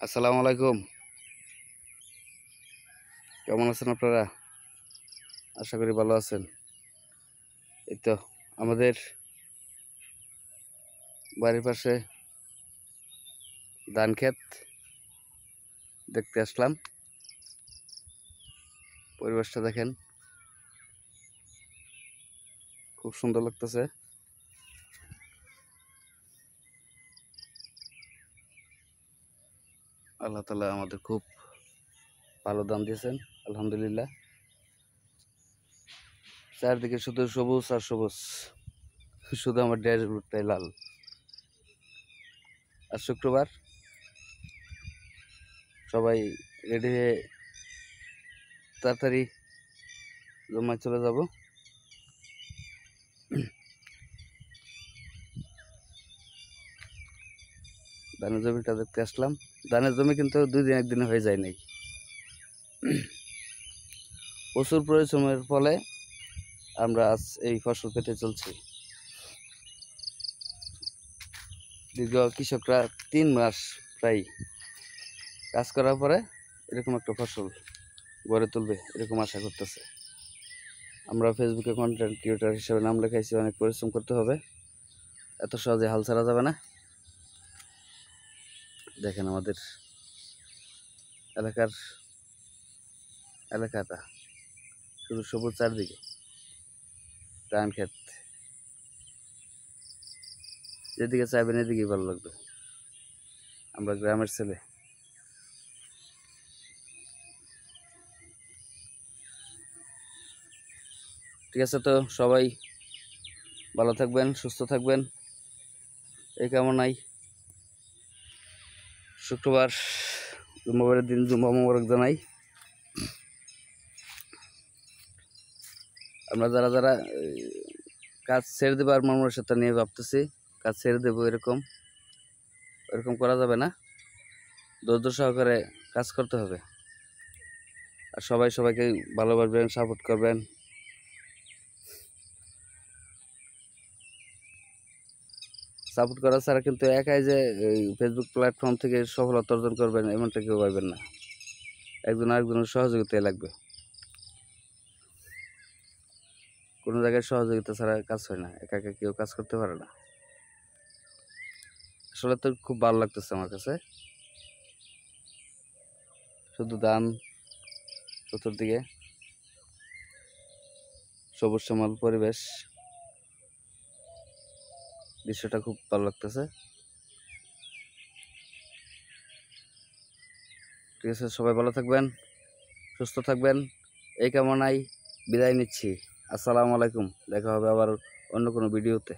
আসসালামু আলাইকুম। কেমন আছেন আপনারা? আশা করি ভালো আছেন। এই তো আমাদের বাড়ির পাশে ধান ক্ষেত দেখতে আসলাম। পরিবেশটা দেখেন, খুব সুন্দর লাগতেছে। আল্লাহ তাআলা আমাদের খুব ভালো দান দিয়েছেন, আলহামদুলিল্লাহ। চারদিকে শুধু সবুজ আর সবুজ, শুধু আমার ড্যাশবোর্ডটাই লাল। আর শুক্রবার সবাই রেডি হয়ে তাড়াতাড়ি জমায় চলে যাব। ধানের জমিটা দেখতে আসলাম। ধানের জমি কিন্তু 2 দিন 1 দিনে হয়ে যায় নাই। প্রচুর পরিশ্রমের ফলে আমরা আজ এই ফসল পেতে চলছি। দীর্ঘ কৃষকরা 3 মাস প্রায় কাজ করার পরে এরকম একটা ফসল গড়ে তুলবে এরকম আশা করতেছে। আমরা ফেসবুকে কন্টেন্ট ক্রিয়েটর হিসেবে নাম লেখাইছি, অনেক পরিশ্রম করতে হবে, এত সহজে হাল ছাড়া যাবে না। দেখেন আমাদের এলাকাটা শুধু সবুজ, চারদিকে ধান ক্ষেত, যেদিকে চাইবেন এদিকেই ভালো লাগবে। আমরা গ্রামের ছেলে। ঠিক আছে, তো সবাই ভালো থাকবেন, সুস্থ থাকবেন এই কামনাই। শুক্রবার জুম্মাবারের দিন জুম্মা মোবারক জানাই। আমরা যারা যারা কাজ ছেড়ে দেবো আর মানসিকতা নিয়ে ভাবতেছি, কাজ ছেড়ে দেবো, এরকম করা যাবে না। ধৈর্য সহকারে কাজ করতে হবে। আর সবাই সবাইকে ভালোবাসবেন, সাপোর্ট করবেন। সাপোর্ট করা ছাড়া কিন্তু একাই যে এই ফেসবুক প্ল্যাটফর্ম থেকে সফলতা অর্জন করবেন এমনটা কেউ ভাববেন না। একজন আরেকজনের সহযোগিতায় লাগবে। কোনো জায়গায় সহযোগিতা ছাড়া কাজ হয় না, একা একা কেউ কাজ করতে পারে না। আসলে তো খুব ভালো লাগতেছে আমার কাছে। শুধু ধান, চতুর্দিকে সবুজ শ্যামল পরিবেশ, দৃশ্যটা খুব ভালো লাগতেছে। ঠিক আছে, সবাই ভালো থাকবেন, সুস্থ থাকবেন এই কামনায় বিদায় নিচ্ছি। আসসালামু আলাইকুম। দেখা হবে আবার অন্য কোনো ভিডিওতে।